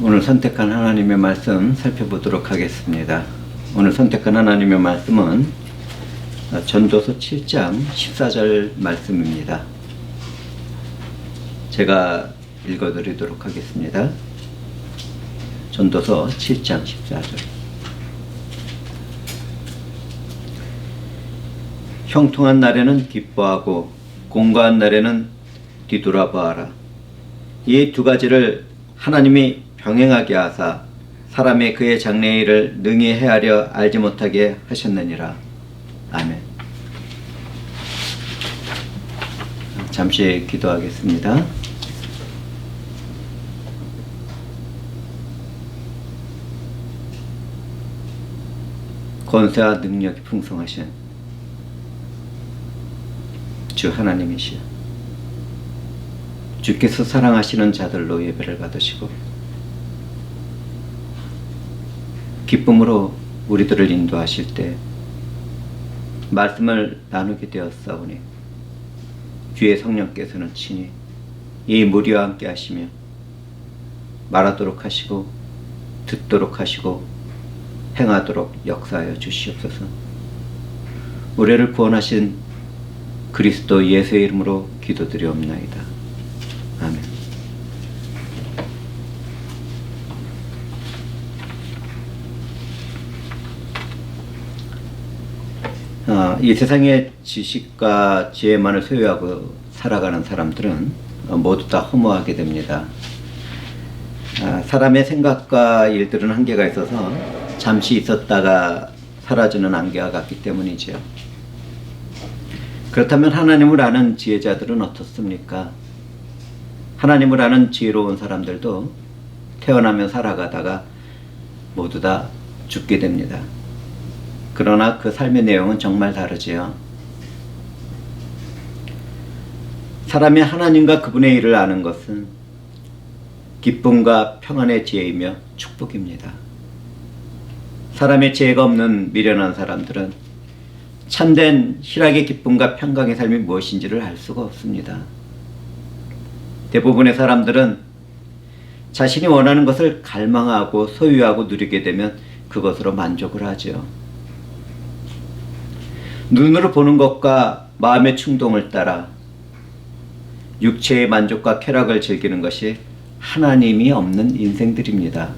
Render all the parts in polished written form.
오늘 선택한 하나님의 말씀 살펴보도록 하겠습니다. 오늘 선택한 하나님의 말씀은 전도서 7장 14절 말씀입니다. 제가 읽어드리도록 하겠습니다. 전도서 7장 14절. 형통한 날에는 기뻐하고 공고한 날에는 뒤돌아보아라. 이 두 가지를 하나님이 병행하게 하사 사람의 그의 장래의 일을 능히 헤아려 알지 못하게 하셨느니라. 아멘. 잠시 기도하겠습니다. 권세와 능력이 풍성하신 주 하나님이시여, 주께서 사랑하시는 자들로 예배를 받으시고 기쁨으로 우리들을 인도하실 때 말씀을 나누게 되었사오니 주의 성령께서는 친히 이 무리와 함께 하시며 말하도록 하시고 듣도록 하시고 행하도록 역사하여 주시옵소서. 우리를 구원하신 그리스도 예수의 이름으로 기도드리옵나이다. 아멘. 이 세상의 지식과 지혜만을 소유하고 살아가는 사람들은 모두 다 허무하게 됩니다. 사람의 생각과 일들은 한계가 있어서 잠시 있었다가 사라지는 안개와 같기 때문이죠. 그렇다면 하나님을 아는 지혜자들은 어떻습니까? 하나님을 아는 지혜로운 사람들도 태어나며 살아가다가 모두 다 죽게 됩니다. 그러나 그 삶의 내용은 정말 다르지요. 사람이 하나님과 그분의 일을 아는 것은 기쁨과 평안의 지혜이며 축복입니다. 사람의 지혜가 없는 미련한 사람들은 참된 희락의 기쁨과 평강의 삶이 무엇인지를 알 수가 없습니다. 대부분의 사람들은 자신이 원하는 것을 갈망하고 소유하고 누리게 되면 그것으로 만족을 하죠. 눈으로 보는 것과 마음의 충동을 따라 육체의 만족과 쾌락을 즐기는 것이 하나님이 없는 인생들입니다.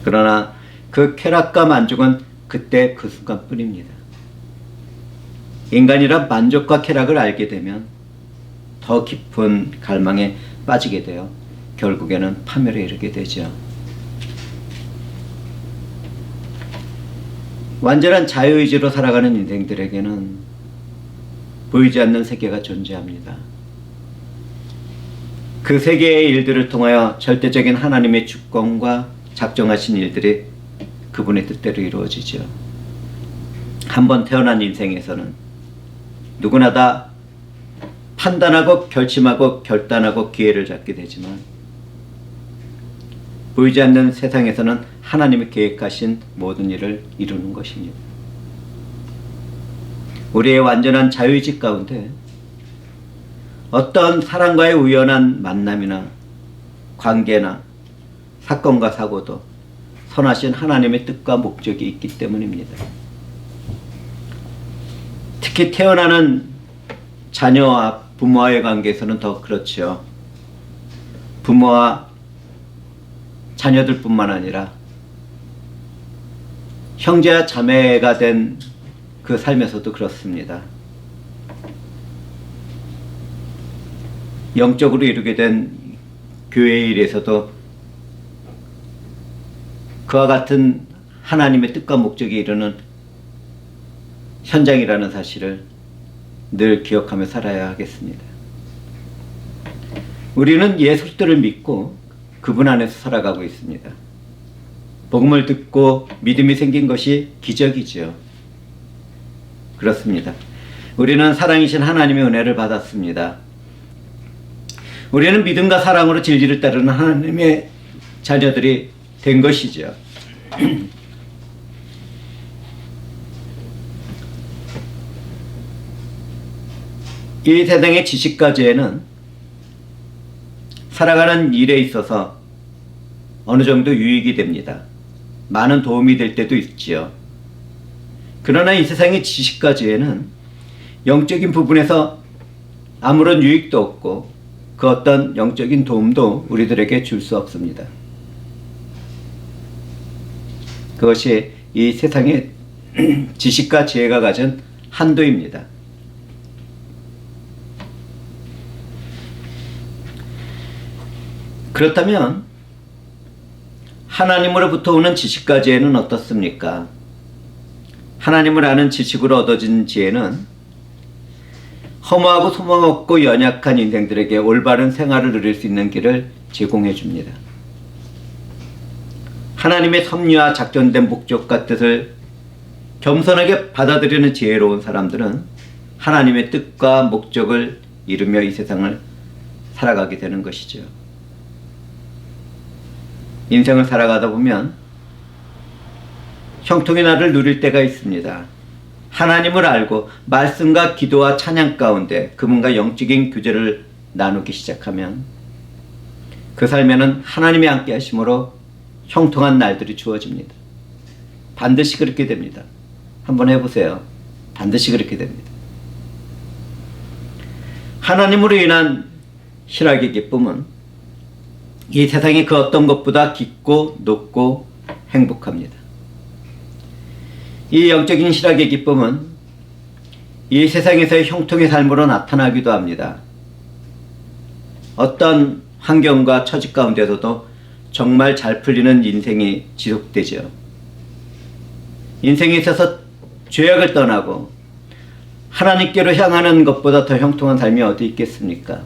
그러나 그 쾌락과 만족은 그때 그 순간뿐입니다. 인간이란 만족과 쾌락을 알게 되면 더 깊은 갈망에 빠지게 되어 결국에는 파멸에 이르게 되죠. 완전한 자유의지로 살아가는 인생들에게는 보이지 않는 세계가 존재합니다. 그 세계의 일들을 통하여 절대적인 하나님의 주권과 작정하신 일들이 그분의 뜻대로 이루어지죠. 한번 태어난 인생에서는 누구나 다 판단하고 결심하고 결단하고 기회를 잡게 되지만 보이지 않는 세상에서는 하나님이 계획하신 모든 일을 이루는 것입니다. 우리의 완전한 자유의지 가운데 어떤 사람과의 우연한 만남이나 관계나 사건과 사고도 선하신 하나님의 뜻과 목적이 있기 때문입니다. 특히 태어나는 자녀와 부모와의 관계에서는 더 그렇죠. 부모와 자녀들뿐만 아니라 형제와 자매가 된 그 삶에서도 그렇습니다. 영적으로 이루게 된 교회의 일에서도 그와 같은 하나님의 뜻과 목적이 이루는 현장이라는 사실을 늘 기억하며 살아야 하겠습니다. 우리는 예수를 믿고 그분 안에서 살아가고 있습니다. 복음을 듣고 믿음이 생긴 것이 기적이죠. 그렇습니다. 우리는 사랑이신 하나님의 은혜를 받았습니다. 우리는 믿음과 사랑으로 진리를 따르는 하나님의 자녀들이 된 것이죠. 이 세상의 지식과 지혜는 살아가는 일에 있어서 어느 정도 유익이 됩니다. 많은 도움이 될 때도 있지요. 그러나 이 세상의 지식과 지혜는 영적인 부분에서 아무런 유익도 없고 그 어떤 영적인 도움도 우리들에게 줄 수 없습니다. 그것이 이 세상의 지식과 지혜가 가진 한도입니다. 그렇다면 하나님으로부터 오는 지식과 지혜는 어떻습니까? 하나님을 아는 지식으로 얻어진 지혜는 허무하고 소망없고 연약한 인생들에게 올바른 생활을 누릴 수 있는 길을 제공해 줍니다. 하나님의 섭리와 작전된 목적과 뜻을 겸손하게 받아들이는 지혜로운 사람들은 하나님의 뜻과 목적을 이루며 이 세상을 살아가게 되는 것이죠. 인생을 살아가다 보면 형통의 날을 누릴 때가 있습니다. 하나님을 알고 말씀과 기도와 찬양 가운데 그분과 영적인 교제를 나누기 시작하면 그 삶에는 하나님이 함께 하심으로 형통한 날들이 주어집니다. 반드시 그렇게 됩니다. 한번 해보세요. 반드시 그렇게 됩니다. 하나님으로 인한 희락의 기쁨은 이 세상의 그 어떤 것보다 깊고 높고 행복합니다. 이 영적인 희락의 기쁨은 이 세상에서의 형통의 삶으로 나타나기도 합니다. 어떤 환경과 처지 가운데서도 정말 잘 풀리는 인생이 지속되죠. 인생에 있어서 죄악을 떠나고 하나님께로 향하는 것보다 더 형통한 삶이 어디 있겠습니까?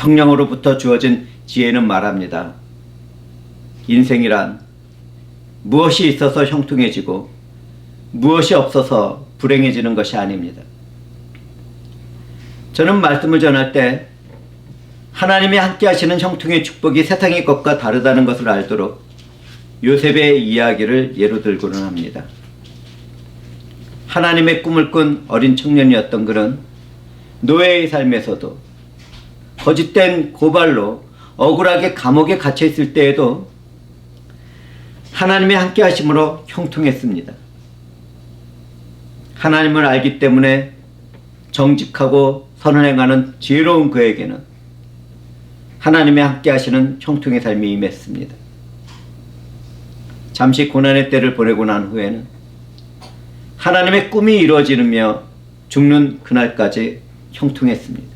성령으로부터 주어진 지혜는 말합니다. 인생이란 무엇이 있어서 형통해지고 무엇이 없어서 불행해지는 것이 아닙니다. 저는 말씀을 전할 때 하나님이 함께 하시는 형통의 축복이 세상의 것과 다르다는 것을 알도록 요셉의 이야기를 예로 들고는 합니다. 하나님의 꿈을 꾼 어린 청년이었던 그는 노예의 삶에서도 거짓된 고발로 억울하게 감옥에 갇혀 있을 때에도 하나님의 함께 하심으로 형통했습니다. 하나님을 알기 때문에 정직하고 선을 행하는 지혜로운 그에게는 하나님의 함께 하시는 형통의 삶이 임했습니다. 잠시 고난의 때를 보내고 난 후에는 하나님의 꿈이 이루어지며 죽는 그날까지 형통했습니다.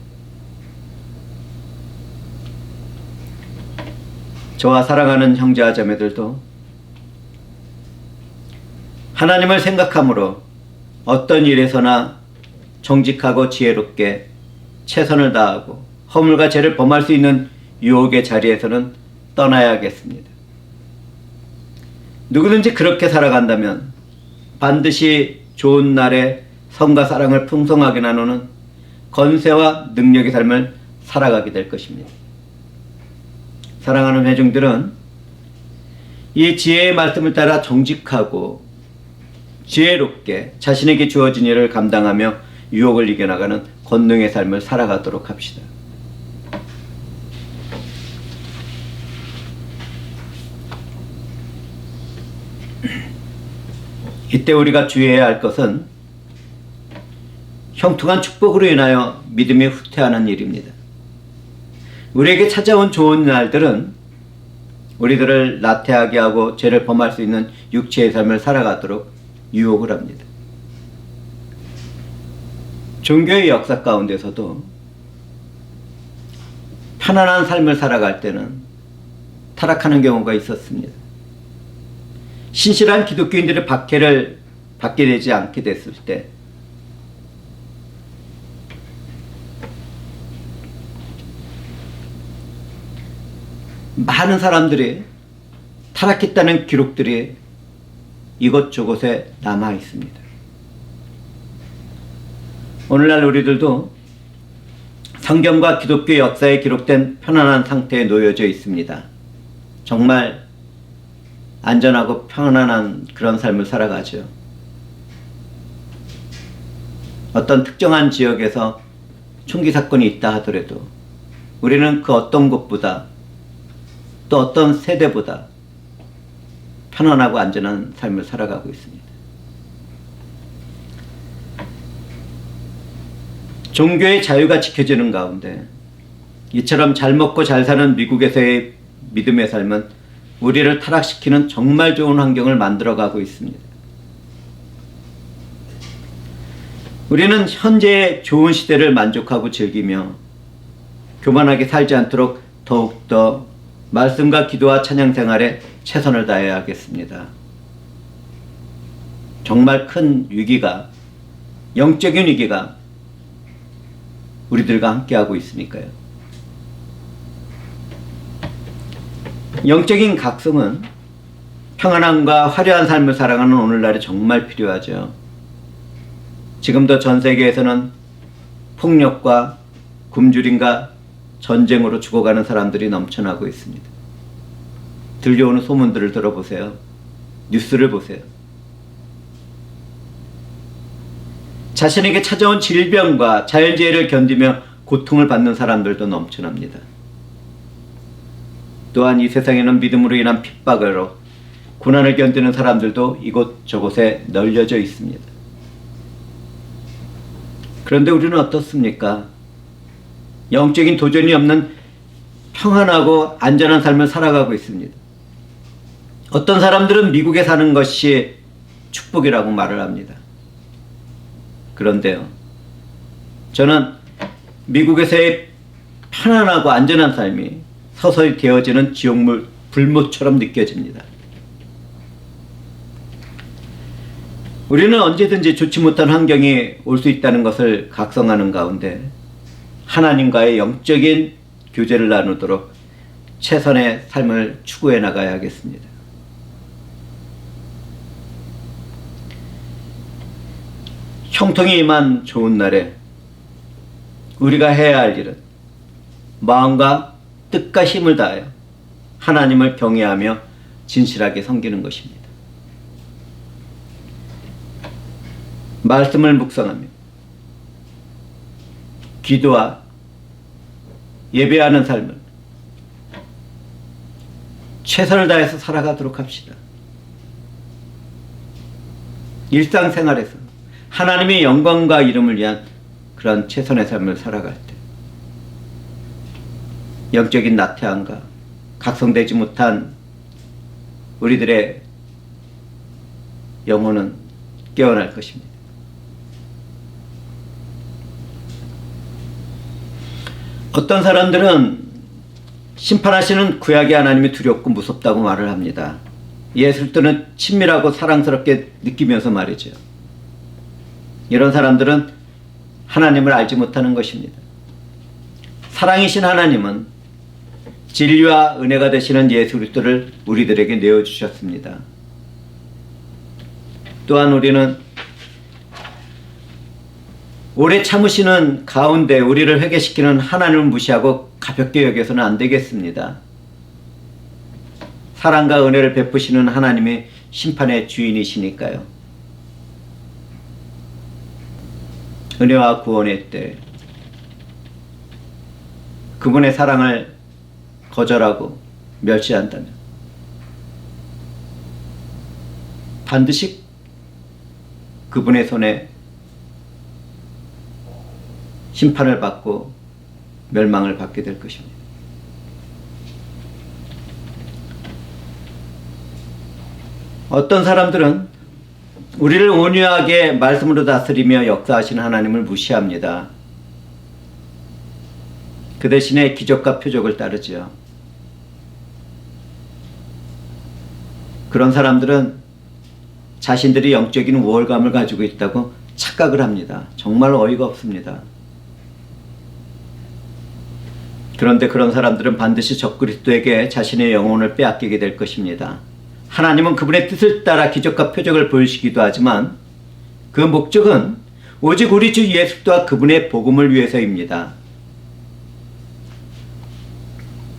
저와 사랑하는 형제와 자매들도 하나님을 생각함으로 어떤 일에서나 정직하고 지혜롭게 최선을 다하고 허물과 죄를 범할 수 있는 유혹의 자리에서는 떠나야겠습니다. 누구든지 그렇게 살아간다면 반드시 좋은 날에 성과 사랑을 풍성하게 나누는 건세와 능력의 삶을 살아가게 될 것입니다. 사랑하는 회중들은 이 지혜의 말씀을 따라 정직하고 지혜롭게 자신에게 주어진 일을 감당하며 유혹을 이겨나가는 권능의 삶을 살아가도록 합시다. 이때 우리가 주의해야 할 것은 형통한 축복으로 인하여 믿음이 후퇴하는 일입니다. 우리에게 찾아온 좋은 날들은 우리들을 나태하게 하고 죄를 범할 수 있는 육체의 삶을 살아가도록 유혹을 합니다. 종교의 역사 가운데서도 편안한 삶을 살아갈 때는 타락하는 경우가 있었습니다. 신실한 기독교인들의 박해를 받게 되지 않게 됐을 때 많은 사람들이 타락했다는 기록들이 이곳저곳에 남아 있습니다. 오늘날 우리들도 성경과 기독교 역사에 기록된 편안한 상태에 놓여져 있습니다. 정말 안전하고 편안한 그런 삶을 살아가죠. 어떤 특정한 지역에서 총기 사건이 있다 하더라도 우리는 그 어떤 곳보다 또 어떤 세대보다 편안하고 안전한 삶을 살아가고 있습니다. 종교의 자유가 지켜지는 가운데 이처럼 잘 먹고 잘 사는 미국에서의 믿음의 삶은 우리를 타락시키는 정말 좋은 환경을 만들어가고 있습니다. 우리는 현재의 좋은 시대를 만족하고 즐기며 교만하게 살지 않도록 더욱더 말씀과 기도와 찬양 생활에 최선을 다해야겠습니다. 정말 큰 위기가, 영적인 위기가 우리들과 함께하고 있으니까요. 영적인 각성은 평안함과 화려한 삶을 살아가는 오늘날에 정말 필요하죠. 지금도 전 세계에서는 폭력과 굶주림과 전쟁으로 죽어가는 사람들이 넘쳐나고 있습니다. 들려오는 소문들을 들어보세요. 뉴스를 보세요. 자신에게 찾아온 질병과 자연재해를 견디며 고통을 받는 사람들도 넘쳐납니다. 또한 이 세상에는 믿음으로 인한 핍박으로 고난을 견디는 사람들도 이곳저곳에 널려져 있습니다. 그런데 우리는 어떻습니까? 영적인 도전이 없는 평안하고 안전한 삶을 살아가고 있습니다. 어떤 사람들은 미국에 사는 것이 축복이라고 말을 합니다. 그런데요, 저는 미국에서의 편안하고 안전한 삶이 서서히 되어지는 지옥물 불못처럼 느껴집니다. 우리는 언제든지 좋지 못한 환경이 올 수 있다는 것을 각성하는 가운데 하나님과의 영적인 교제를 나누도록 최선의 삶을 추구해 나가야 하겠습니다. 형통이 임한 좋은 날에 우리가 해야 할 일은 마음과 뜻과 힘을 다하여 하나님을 경외하며 진실하게 섬기는 것입니다. 말씀을 묵상하며 기도와 예배하는 삶을 최선을 다해서 살아가도록 합시다. 일상생활에서 하나님의 영광과 이름을 위한 그런 최선의 삶을 살아갈 때 영적인 나태함과 각성되지 못한 우리들의 영혼은 깨어날 것입니다. 어떤 사람들은 심판하시는 구약의 하나님이 두렵고 무섭다고 말을 합니다. 예수를 뜨는 친밀하고 사랑스럽게 느끼면서 말이죠. 이런 사람들은 하나님을 알지 못하는 것입니다. 사랑이신 하나님은 진리와 은혜가 되시는 예수 그리스도를 우리들에게 내어주셨습니다. 또한 우리는 오래 참으시는 가운데 우리를 회개시키는 하나님을 무시하고 가볍게 여겨서는 안 되겠습니다. 사랑과 은혜를 베푸시는 하나님이 심판의 주인이시니까요. 은혜와 구원의 때 그분의 사랑을 거절하고 멸시한다면 반드시 그분의 손에 심판을 받고 멸망을 받게 될 것입니다. 어떤 사람들은 우리를 온유하게 말씀으로 다스리며 역사하시는 하나님을 무시합니다. 그 대신에 기적과 표적을 따르죠. 그런 사람들은 자신들이 영적인 우월감을 가지고 있다고 착각을 합니다. 정말 어이가 없습니다. 그런데 그런 사람들은 반드시 적그리스도에게 자신의 영혼을 빼앗기게 될 것입니다. 하나님은 그분의 뜻을 따라 기적과 표적을 보이시기도 하지만 그 목적은 오직 우리 주 예수 그리스도와 그분의 복음을 위해서입니다.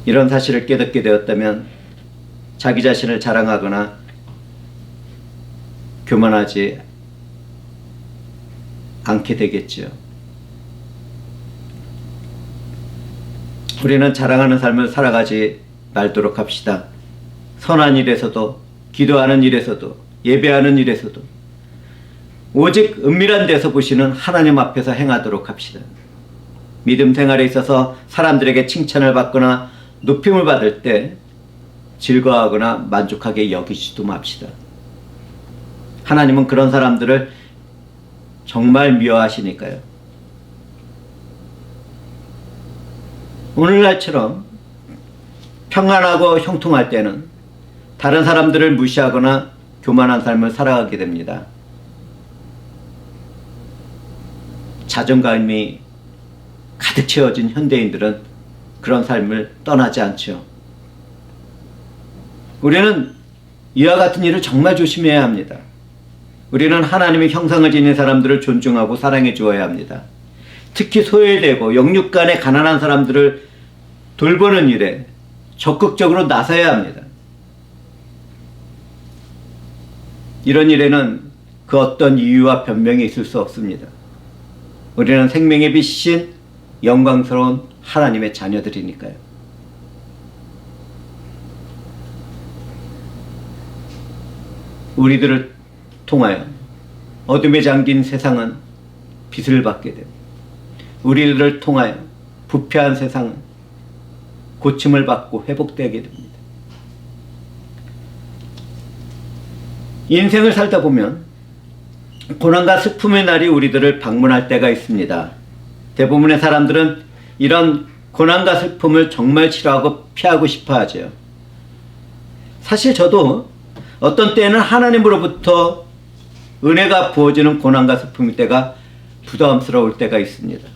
이런 사실을 깨닫게 되었다면 자기 자신을 자랑하거나 교만하지 않게 되겠지요. 우리는 자랑하는 삶을 살아가지 말도록 합시다. 선한 일에서도, 기도하는 일에서도, 예배하는 일에서도 오직 은밀한 데서 보시는 하나님 앞에서 행하도록 합시다. 믿음 생활에 있어서 사람들에게 칭찬을 받거나 높임을 받을 때 즐거워하거나 만족하게 여기지도 맙시다. 하나님은 그런 사람들을 정말 미워하시니까요. 오늘날처럼 평안하고 형통할 때는 다른 사람들을 무시하거나 교만한 삶을 살아가게 됩니다. 자존감이 가득 채워진 현대인들은 그런 삶을 떠나지 않죠. 우리는 이와 같은 일을 정말 조심해야 합니다. 우리는 하나님의 형상을 지닌 사람들을 존중하고 사랑해 주어야 합니다. 특히 소외되고 영육간에 가난한 사람들을 돌보는 일에 적극적으로 나서야 합니다. 이런 일에는 그 어떤 이유와 변명이 있을 수 없습니다. 우리는 생명의 빛이신 영광스러운 하나님의 자녀들이니까요. 우리들을 통하여 어둠에 잠긴 세상은 빛을 받게 됩니다. 우리들을 통하여 부패한 세상은 고침을 받고 회복되게 됩니다. 인생을 살다 보면 고난과 슬픔의 날이 우리들을 방문할 때가 있습니다. 대부분의 사람들은 이런 고난과 슬픔을 정말 싫어하고 피하고 싶어 하죠. 사실 저도 어떤 때는 하나님으로부터 은혜가 부어지는 고난과 슬픔일 때가 부담스러울 때가 있습니다.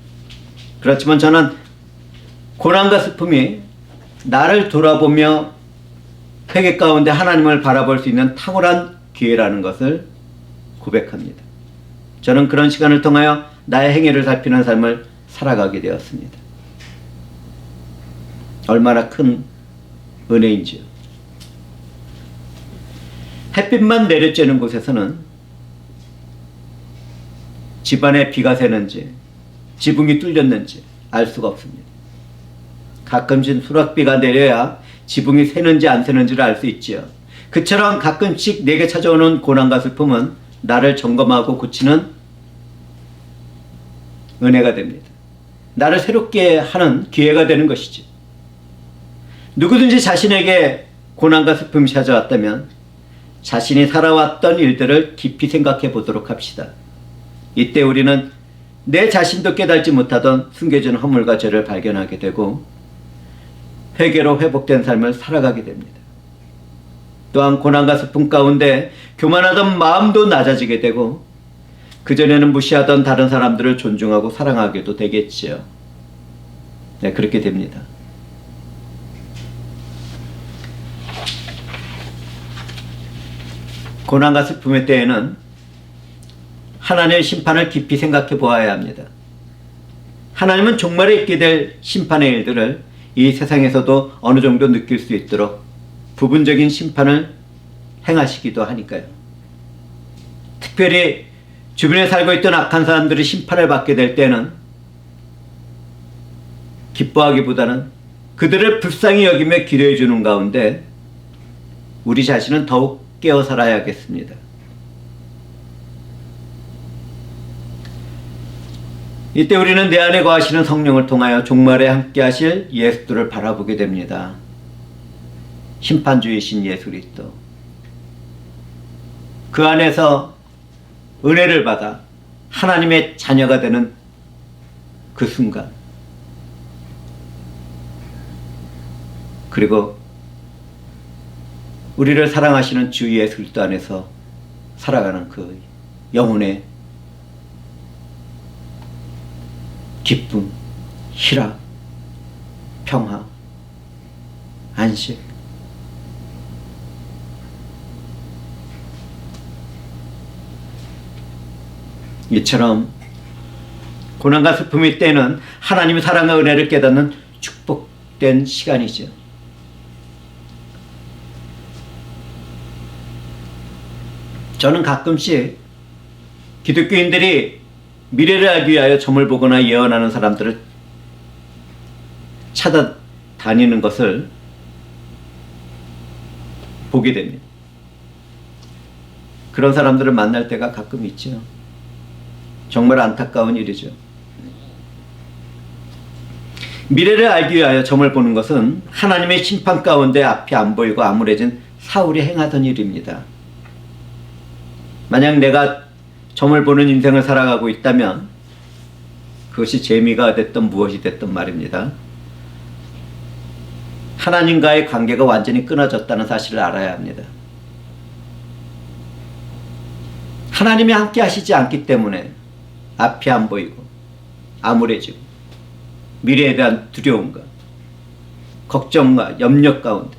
그렇지만 저는 고난과 슬픔이 나를 돌아보며 회개 가운데 하나님을 바라볼 수 있는 탁월한 기회라는 것을 고백합니다. 저는 그런 시간을 통하여 나의 행위를 살피는 삶을 살아가게 되었습니다. 얼마나 큰 은혜인지요. 햇빛만 내려쬐는 곳에서는 집안에 비가 새는지 지붕이 뚫렸는지 알 수가 없습니다. 가끔씩 수락비가 내려야 지붕이 새는지 안 새는지를 알 수 있지요. 그처럼 가끔씩 내게 찾아오는 고난과 슬픔은 나를 점검하고 고치는 은혜가 됩니다. 나를 새롭게 하는 기회가 되는 것이지. 누구든지 자신에게 고난과 슬픔이 찾아왔다면 자신이 살아왔던 일들을 깊이 생각해 보도록 합시다. 이때 우리는 내 자신도 깨닫지 못하던 숨겨진 허물과 죄를 발견하게 되고 회개로 회복된 삶을 살아가게 됩니다. 또한 고난과 슬픔 가운데 교만하던 마음도 낮아지게 되고 그전에는 무시하던 다른 사람들을 존중하고 사랑하게도 되겠지요. 네, 그렇게 됩니다. 고난과 슬픔의 때에는 하나님의 심판을 깊이 생각해 보아야 합니다. 하나님은 종말에 있게 될 심판의 일들을 이 세상에서도 어느 정도 느낄 수 있도록 부분적인 심판을 행하시기도 하니까요. 특별히 주변에 살고 있던 악한 사람들이 심판을 받게 될 때는 기뻐하기보다는 그들을 불쌍히 여기며 기도해 주는 가운데 우리 자신은 더욱 깨어 살아야겠습니다. 이때 우리는 내 안에 거하시는 성령을 통하여 종말에 함께 하실 예수를 바라보게 됩니다. 심판주이신 예수 그리스도. 그 안에서 은혜를 받아 하나님의 자녀가 되는 그 순간, 그리고 우리를 사랑하시는 주 예수 그리스도 안에서 살아가는 그 영혼의 기쁨, 희락, 평화, 안식, 이처럼 고난과 슬픔의 때는 하나님의 사랑과 은혜를 깨닫는 축복된 시간이죠. 저는 가끔씩 기독교인들이 미래를 알기 위하여 점을 보거나 예언하는 사람들을 다니는 것을 보게 됩니다. 그런 사람들을 만날 때가 가끔 있죠. 정말 안타까운 일이죠. 미래를 알기 위하여 점을 보는 것은 하나님의 심판 가운데 앞이 안 보이고 암울해진 사울이 행하던 일입니다. 만약 내가 점을 보는 인생을 살아가고 있다면 그것이 재미가 됐든 무엇이 됐든 말입니다. 하나님과의 관계가 완전히 끊어졌다는 사실을 알아야 합니다. 하나님이 함께 하시지 않기 때문에 앞이 안 보이고 암울해지고 미래에 대한 두려움과 걱정과 염려 가운데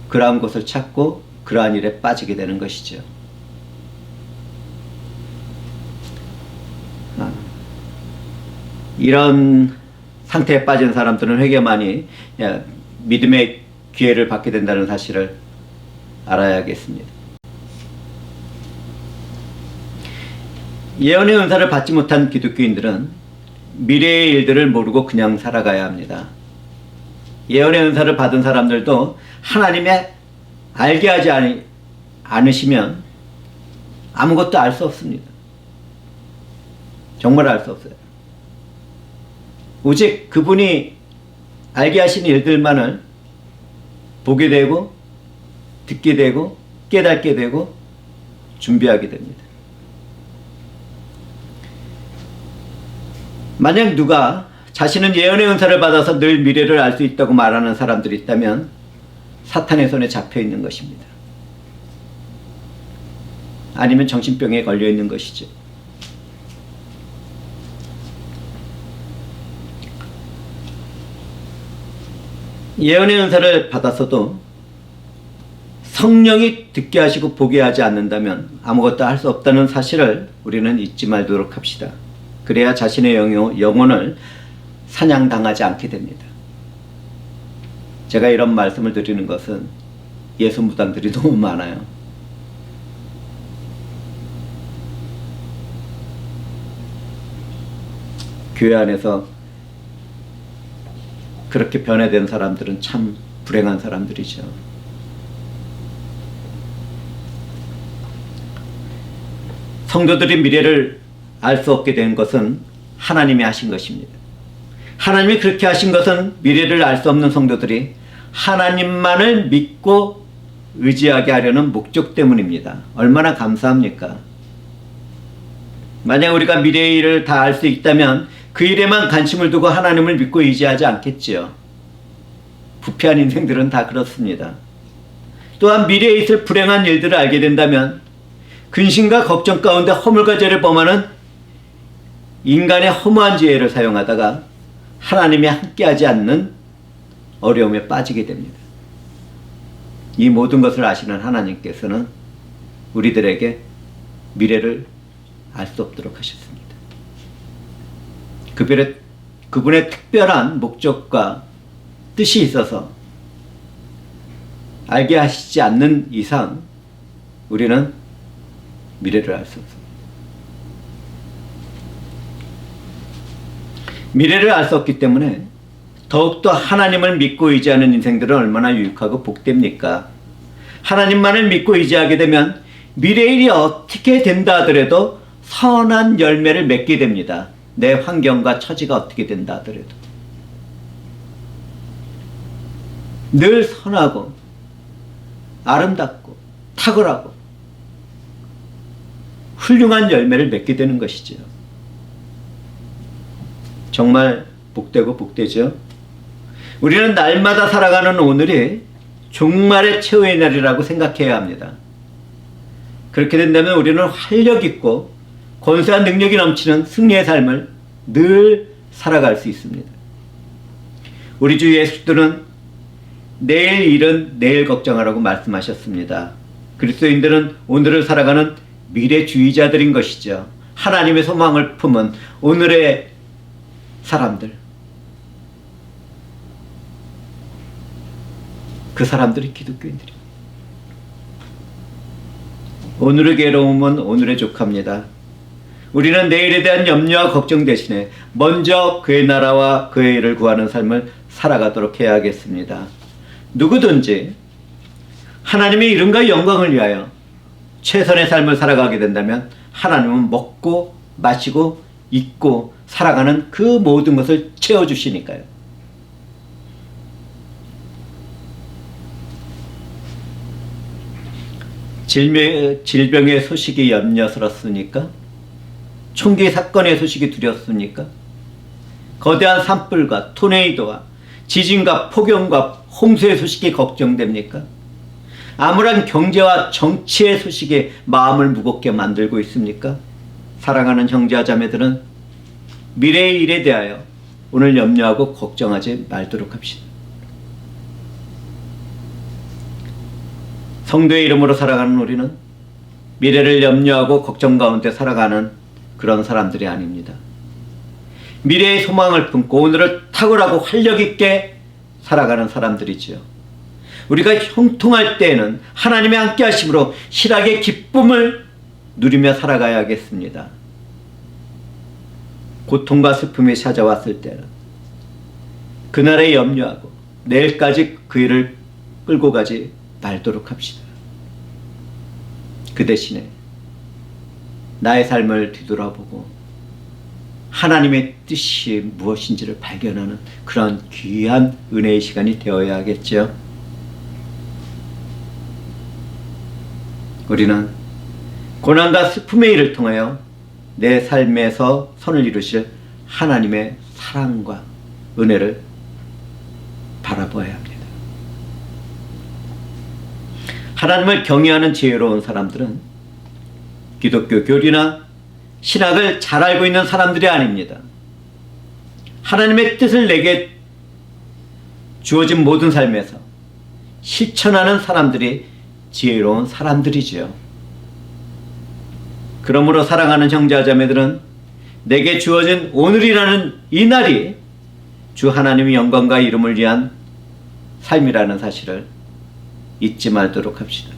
그러한 것을 찾고 그러한 일에 빠지게 되는 것이죠. 이런 상태에 빠진 사람들은 회개만이 믿음의 기회를 받게 된다는 사실을 알아야겠습니다. 예언의 은사를 받지 못한 기독교인들은 미래의 일들을 모르고 그냥 살아가야 합니다. 예언의 은사를 받은 사람들도 하나님의 알게 하지 않으시면 아무것도 알 수 없습니다. 정말 알 수 없어요. 오직 그분이 알게 하신 일들만을 보게 되고 듣게 되고 깨닫게 되고 준비하게 됩니다. 만약 누가 자신은 예언의 은사를 받아서 늘 미래를 알 수 있다고 말하는 사람들이 있다면 사탄의 손에 잡혀 있는 것입니다. 아니면 정신병에 걸려 있는 것이죠. 예언의 은사를 받았어도 성령이 듣게 하시고 보게 하지 않는다면 아무것도 할 수 없다는 사실을 우리는 잊지 말도록 합시다. 그래야 자신의 영혼을 사냥당하지 않게 됩니다. 제가 이런 말씀을 드리는 것은 예수 무당들이 너무 많아요. 교회 안에서 그렇게 변해된 사람들은 참 불행한 사람들이죠. 성도들이 미래를 알 수 없게 된 것은 하나님이 하신 것입니다. 하나님이 그렇게 하신 것은 미래를 알 수 없는 성도들이 하나님만을 믿고 의지하게 하려는 목적 때문입니다. 얼마나 감사합니까? 만약 우리가 미래의 일을 다 알 수 있다면 그 일에만 관심을 두고 하나님을 믿고 의지하지 않겠지요. 부패한 인생들은 다 그렇습니다. 또한 미래에 있을 불행한 일들을 알게 된다면 근심과 걱정 가운데 허물과 죄를 범하는 인간의 허무한 지혜를 사용하다가 하나님이 함께하지 않는 어려움에 빠지게 됩니다. 이 모든 것을 아시는 하나님께서는 우리들에게 미래를 알 수 없도록 하셨습니다. 그분의 특별한 목적과 뜻이 있어서 알게 하시지 않는 이상 우리는 미래를 알 수 없습니다. 미래를 알 수 없기 때문에 더욱더 하나님을 믿고 의지하는 인생들은 얼마나 유익하고 복됩니까? 하나님만을 믿고 의지하게 되면 미래의 일이 어떻게 된다 하더라도 선한 열매를 맺게 됩니다. 내 환경과 처지가 어떻게 된다 하더라도 늘 선하고 아름답고 탁월하고 훌륭한 열매를 맺게 되는 것이죠. 정말 복되고 복되죠. 우리는 날마다 살아가는 오늘이 종말의 최후의 날이라고 생각해야 합니다. 그렇게 된다면 우리는 활력 있고 권세와 능력이 넘치는 승리의 삶을 늘 살아갈 수 있습니다. 우리 주 예수님은 내일 일은 내일 걱정하라고 말씀하셨습니다. 그리스도인들은 오늘을 살아가는 미래주의자들인 것이죠. 하나님의 소망을 품은 오늘의 사람들, 그 사람들이 기독교인들입니다. 오늘의 괴로움은 오늘의 족합니다. 우리는 내일에 대한 염려와 걱정 대신에 먼저 그의 나라와 그의 일을 구하는 삶을 살아가도록 해야겠습니다. 누구든지 하나님의 이름과 영광을 위하여 최선의 삶을 살아가게 된다면 하나님은 먹고 마시고 입고 살아가는 그 모든 것을 채워주시니까요. 질병의 소식이 염려스럽습니까? 총기 사건의 소식이 두렵습니까? 거대한 산불과 토네이도와 지진과 폭염과 홍수의 소식이 걱정됩니까? 암울한 경제와 정치의 소식에 마음을 무겁게 만들고 있습니까? 사랑하는 형제와 자매들은 미래의 일에 대하여 오늘 염려하고 걱정하지 말도록 합시다. 성도의 이름으로 살아가는 우리는 미래를 염려하고 걱정 가운데 살아가는 그런 사람들이 아닙니다. 미래의 소망을 품고 오늘을 탁월하고 활력 있게 살아가는 사람들이지요. 우리가 형통할 때에는 하나님의 함께 하심으로 희락의 기쁨을 누리며 살아가야겠습니다. 고통과 슬픔이 찾아왔을 때는 그날에 염려하고 내일까지 그 일을 끌고 가지 말도록 합시다. 그 대신에 나의 삶을 뒤돌아보고 하나님의 뜻이 무엇인지를 발견하는 그런 귀한 은혜의 시간이 되어야겠죠. 우리는 고난과 슬픔의 일을 통하여 내 삶에서 선을 이루실 하나님의 사랑과 은혜를 바라보아야 합니다. 하나님을 경외하는 지혜로운 사람들은 기독교 교리나 신학을 잘 알고 있는 사람들이 아닙니다. 하나님의 뜻을 내게 주어진 모든 삶에서 실천하는 사람들이 지혜로운 사람들이지요. 그러므로 사랑하는 형제와 자매들은 내게 주어진 오늘이라는 이 날이 주 하나님의 영광과 이름을 위한 삶이라는 사실을 잊지 말도록 합시다.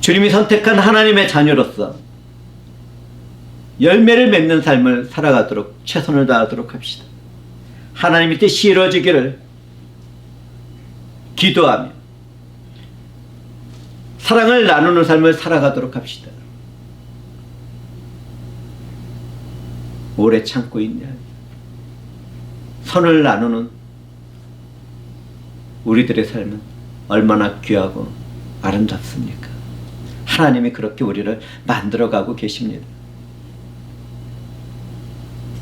주님이 선택한 하나님의 자녀로서 열매를 맺는 삶을 살아가도록 최선을 다하도록 합시다. 하나님의 뜻이 이루어지기를 기도하며 사랑을 나누는 삶을 살아가도록 합시다. 오래 참고 있냐? 선을 나누는 우리들의 삶은 얼마나 귀하고 아름답습니까? 하나님이 그렇게 우리를 만들어가고 계십니다.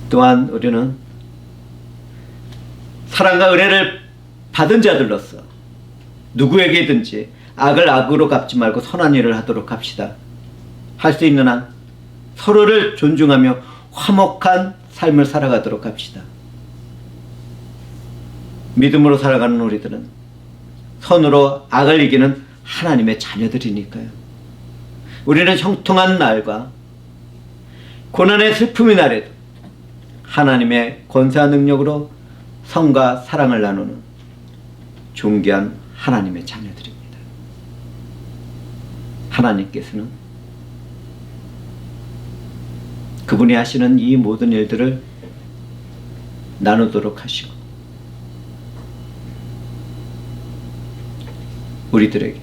또한 우리는 사랑과 은혜를 받은 자들로서 누구에게든지 악을 악으로 갚지 말고 선한 일을 하도록 합시다. 할 수 있는 한 서로를 존중하며 화목한 삶을 살아가도록 합시다. 믿음으로 살아가는 우리들은 선으로 악을 이기는 하나님의 자녀들이니까요. 우리는 형통한 날과 고난의 슬픔의 날에도 하나님의 권세와 능력으로 성과 사랑을 나누는 존귀한 하나님의 자녀들입니다. 하나님께서는 그분이 하시는 이 모든 일들을 나누도록 하시고 우리들에게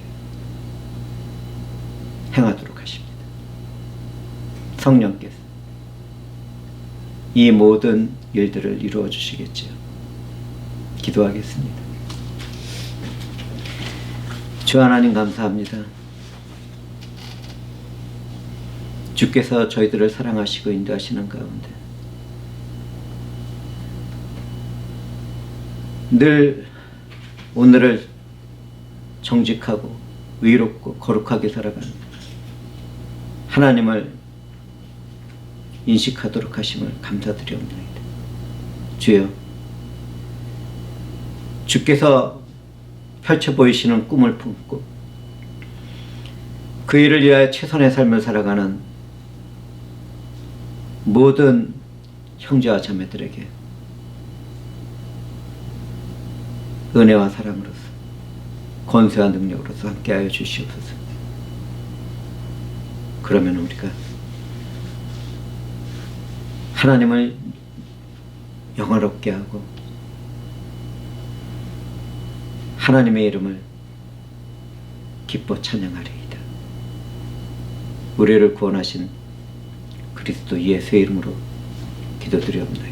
행하도록 하십니다. 성령께서 이 모든 일들을 이루어 주시겠지요. 기도하겠습니다. 주 하나님 감사합니다. 주께서 저희들을 사랑하시고 인도하시는 가운데 늘 오늘을 정직하고 의롭고 거룩하게 살아가는 하나님을 인식하도록 하심을 감사드리옵나이다. 주여, 주께서 펼쳐 보이시는 꿈을 품고 그 일을 위하여 최선의 삶을 살아가는 모든 형제와 자매들에게 은혜와 사랑으로서 권세와 능력으로서 함께하여 주시옵소서. 그러면 우리가 하나님을 영화롭게 하고 하나님의 이름을 기뻐 찬양하리이다. 우리를 구원하신 그리스도 예수의 이름으로 기도드리옵나이다.